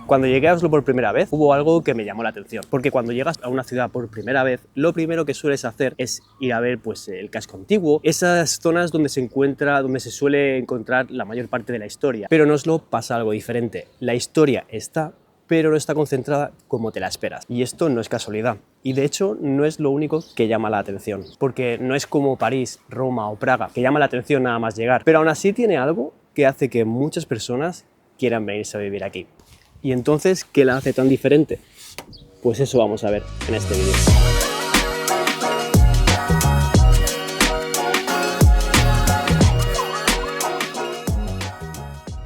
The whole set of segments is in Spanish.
Cuando llegué a Oslo por primera vez, hubo algo que me llamó la atención, porque cuando llegas a una ciudad por primera vez, lo primero que sueles hacer es ir a ver pues, el casco antiguo, esas zonas donde se suele encontrar la mayor parte de la historia. Pero en Oslo pasa algo diferente. La historia está, pero no está concentrada como te la esperas. Y esto no es casualidad. Y de hecho no es lo único que llama la atención, porque no es como París, Roma o Praga, que llama la atención nada más llegar, pero aún así tiene algo que hace que muchas personas quieran venirse a vivir aquí. ¿Y entonces qué la hace tan diferente? Pues eso vamos a ver en este vídeo.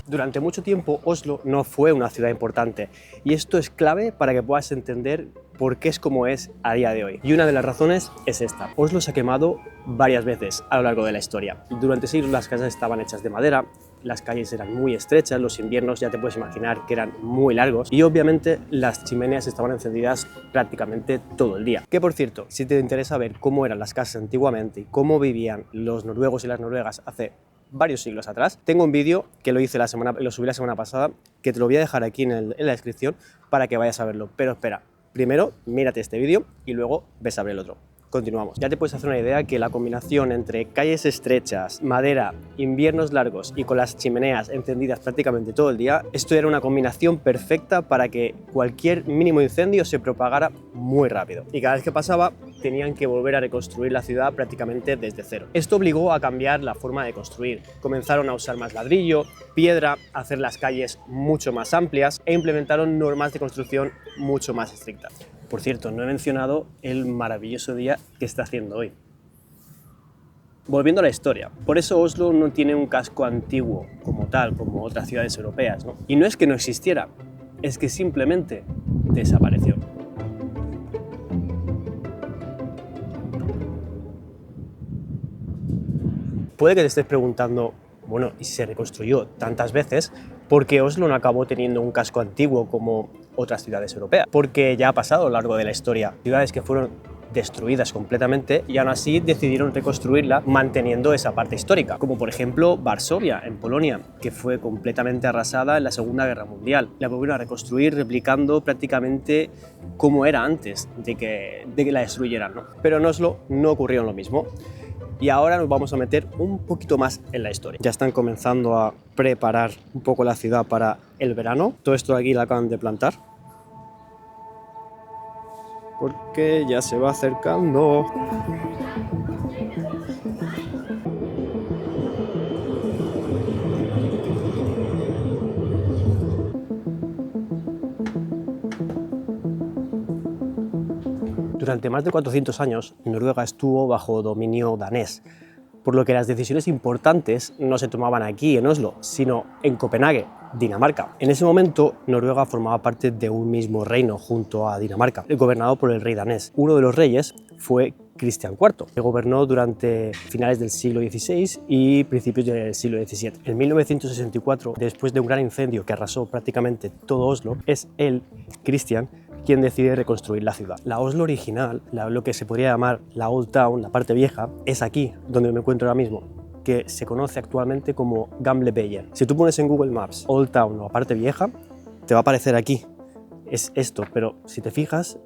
Durante mucho tiempo Oslo no fue una ciudad importante y esto es clave para que puedas entender por qué es como es a día de hoy. Y una de las razones es esta. Oslo se ha quemado varias veces a lo largo de la historia. Durante siglos las casas estaban hechas de madera, las calles eran muy estrechas, los inviernos ya te puedes imaginar que eran muy largos y obviamente las chimeneas estaban encendidas prácticamente todo el día. Que por cierto, si te interesa ver cómo eran las casas antiguamente y cómo vivían los noruegos y las noruegas hace varios siglos atrás, tengo un vídeo que lo subí la semana pasada, que te lo voy a dejar aquí en la descripción para que vayas a verlo. Pero espera, primero mírate este vídeo y luego ves a ver el otro. Continuamos. Ya te puedes hacer una idea que la combinación entre calles estrechas, madera, inviernos largos y con las chimeneas encendidas prácticamente todo el día, esto era una combinación perfecta para que cualquier mínimo incendio se propagara muy rápido. Y cada vez que pasaba, tenían que volver a reconstruir la ciudad prácticamente desde cero. Esto obligó a cambiar la forma de construir. Comenzaron a usar más ladrillo, piedra, a hacer las calles mucho más amplias e implementaron normas de construcción mucho más estrictas. Por cierto, no he mencionado el maravilloso día que está haciendo hoy. Volviendo a la historia, por eso Oslo no tiene un casco antiguo como tal, como otras ciudades europeas, ¿no? Y no es que no existiera, es que simplemente desapareció. Puede que te estés preguntando, bueno, y se reconstruyó tantas veces, ¿por qué Oslo no acabó teniendo un casco antiguo como otras ciudades europeas? Porque ya ha pasado a lo largo de la historia ciudades que fueron destruidas completamente y aún así decidieron reconstruirla manteniendo esa parte histórica, como por ejemplo Varsovia en Polonia, que fue completamente arrasada en la Segunda Guerra Mundial. La volvieron a reconstruir replicando prácticamente como era antes de que la destruyeran, ¿no? Pero en Oslo no ocurrió lo mismo. Y ahora nos vamos a meter un poquito más en la historia. Ya están comenzando a preparar un poco la ciudad para el verano. Todo esto de aquí lo acaban de plantar, porque ya se va acercando. Durante más de 400 años, Noruega estuvo bajo dominio danés, por lo que las decisiones importantes no se tomaban aquí en Oslo, sino en Copenhague, Dinamarca. En ese momento, Noruega formaba parte de un mismo reino junto a Dinamarca, gobernado por el rey danés. Uno de los reyes fue Cristian IV, que gobernó durante finales del siglo XVI y principios del siglo XVII. En 1964, después de un gran incendio que arrasó prácticamente todo Oslo, es él, Cristian, quien decide reconstruir la ciudad. La Oslo original, lo que se podría llamar la Old Town, la parte vieja, es aquí donde me encuentro ahora mismo, que se conoce actualmente como Gamlebyen. Si tú pones en Google Maps Old Town o parte vieja, te va a aparecer aquí. Es esto, pero si te fijas,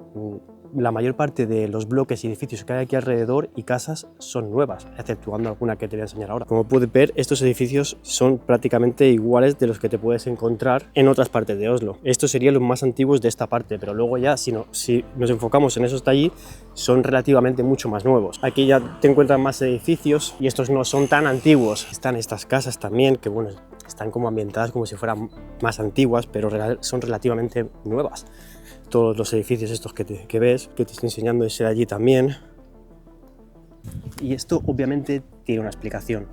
la mayor parte de los bloques y edificios que hay aquí alrededor y casas son nuevas, exceptuando alguna que te voy a enseñar ahora. Como puedes ver, estos edificios son prácticamente iguales de los que te puedes encontrar en otras partes de Oslo. Estos serían los más antiguos de esta parte, pero luego ya, si nos enfocamos en esos de allí, son relativamente mucho más nuevos. Aquí ya te encuentras más edificios y estos no son tan antiguos. Están estas casas también, que bueno, están como ambientadas como si fueran más antiguas, pero son relativamente nuevas. Todos los edificios estos que ves, que te estoy enseñando, ese de allí también. Y esto obviamente tiene una explicación.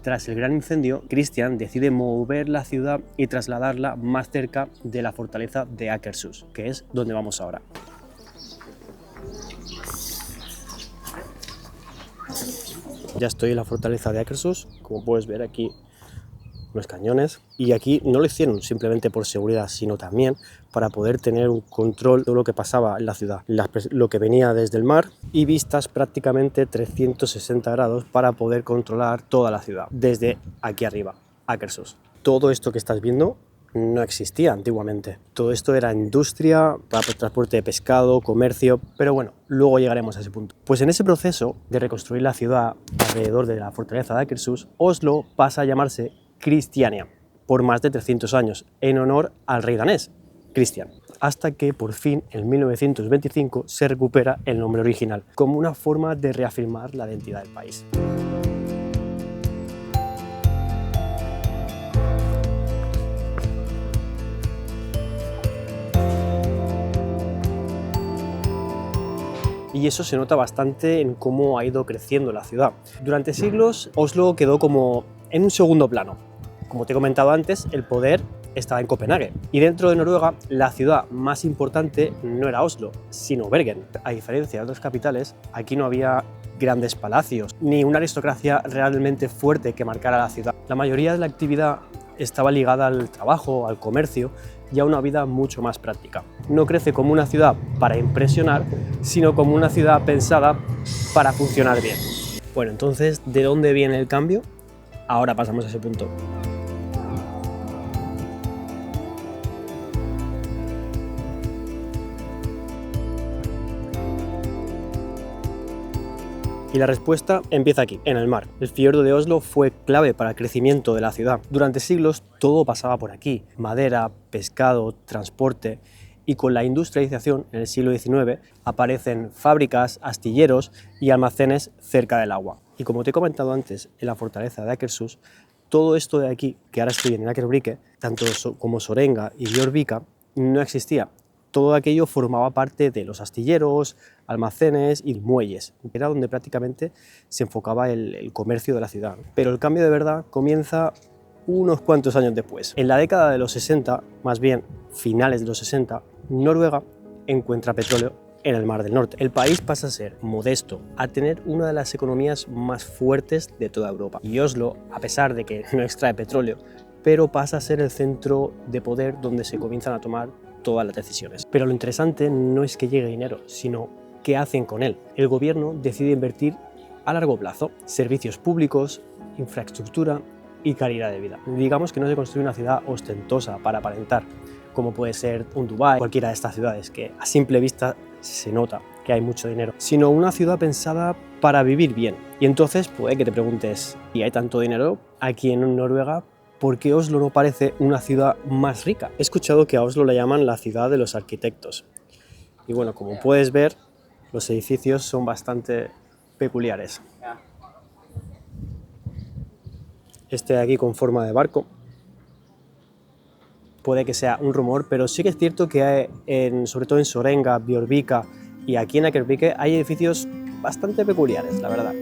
Tras el gran incendio, Cristian decide mover la ciudad y trasladarla más cerca de la fortaleza de Akershus, que es donde vamos ahora. Ya estoy en la fortaleza de Akershus, como puedes ver aquí los cañones, y aquí no lo hicieron simplemente por seguridad, sino también para poder tener un control de todo lo que pasaba en la ciudad, lo que venía desde el mar, y vistas prácticamente 360 grados para poder controlar toda la ciudad desde aquí arriba, Akershus. Todo esto que estás viendo no existía antiguamente. Todo esto era industria, para transporte de pescado, comercio, pero bueno, luego llegaremos a ese punto. Pues en ese proceso de reconstruir la ciudad alrededor de la fortaleza de Akershus, Oslo pasa a llamarse Kristiania por más de 300 años, en honor al rey danés, Cristian, hasta que por fin en 1925 se recupera el nombre original, como una forma de reafirmar la identidad del país. Y eso se nota bastante en cómo ha ido creciendo la ciudad. Durante siglos, Oslo quedó como en un segundo plano. Como te he comentado antes, el poder estaba en Copenhague. Y dentro de Noruega, la ciudad más importante no era Oslo, sino Bergen. A diferencia de otras capitales, aquí no había grandes palacios, ni una aristocracia realmente fuerte que marcara la ciudad. La mayoría de la actividad estaba ligada al trabajo, al comercio y a una vida mucho más práctica. No crece como una ciudad para impresionar, sino como una ciudad pensada para funcionar bien. Bueno, entonces, ¿de dónde viene el cambio? Ahora pasamos a ese punto. Y la respuesta empieza aquí, en el mar. El fiordo de Oslo fue clave para el crecimiento de la ciudad. Durante siglos todo pasaba por aquí, madera, pescado, transporte, y con la industrialización en el siglo XIX aparecen fábricas, astilleros y almacenes cerca del agua. Y como te he comentado antes, en la fortaleza de Akershus, todo esto de aquí, que ahora estoy en Akerbruke, tanto como Sorenga y Bjørvika, no existía. Todo aquello formaba parte de los astilleros, almacenes y muelles. Era donde prácticamente se enfocaba el comercio de la ciudad. Pero el cambio de verdad comienza unos cuantos años después. En la década de los 60, más bien finales de los 60, Noruega encuentra petróleo en el Mar del Norte. El país pasa a ser modesto, a tener una de las economías más fuertes de toda Europa. Y Oslo, a pesar de que no extrae petróleo, pero pasa a ser el centro de poder donde se comienzan a tomar todas las decisiones. Pero lo interesante no es que llegue dinero, sino qué hacen con él. El gobierno decide invertir a largo plazo, servicios públicos, infraestructura y calidad de vida. Digamos que no se construye una ciudad ostentosa para aparentar, como puede ser un Dubái, cualquiera de estas ciudades que a simple vista se nota que hay mucho dinero, sino una ciudad pensada para vivir bien. Y entonces puede que te preguntes, ¿y hay tanto dinero aquí en Noruega? ¿Por qué Oslo no parece una ciudad más rica? He escuchado que a Oslo la llaman la ciudad de los arquitectos. Y bueno, como puedes ver, los edificios son bastante peculiares. Este de aquí con forma de barco. Puede que sea un rumor, pero sí que es cierto que hay, sobre todo en Sorenga, Bjørvika y aquí en Akerbruke hay edificios bastante peculiares, la verdad.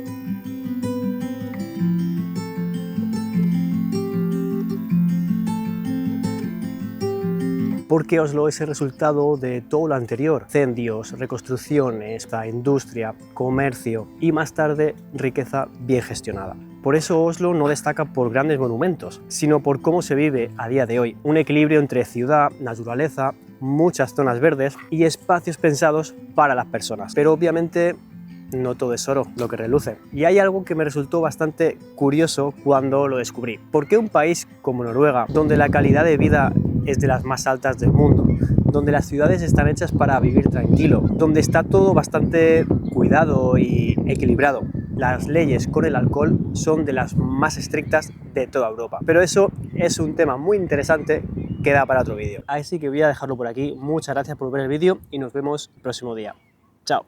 Porque Oslo es el resultado de todo lo anterior: incendios, reconstrucciones, industria, comercio y más tarde riqueza bien gestionada. Por eso Oslo no destaca por grandes monumentos, sino por cómo se vive a día de hoy. Un equilibrio entre ciudad, naturaleza, muchas zonas verdes y espacios pensados para las personas. Pero obviamente no todo es oro lo que reluce. Y hay algo que me resultó bastante curioso cuando lo descubrí. ¿Por qué un país como Noruega, donde la calidad de vida es de las más altas del mundo, donde las ciudades están hechas para vivir tranquilo, donde está todo bastante cuidado y equilibrado, las leyes con el alcohol son de las más estrictas de toda Europa? Pero eso es un tema muy interesante que da para otro vídeo. Así que voy a dejarlo por aquí. Muchas gracias por ver el vídeo y nos vemos el próximo día. Chao.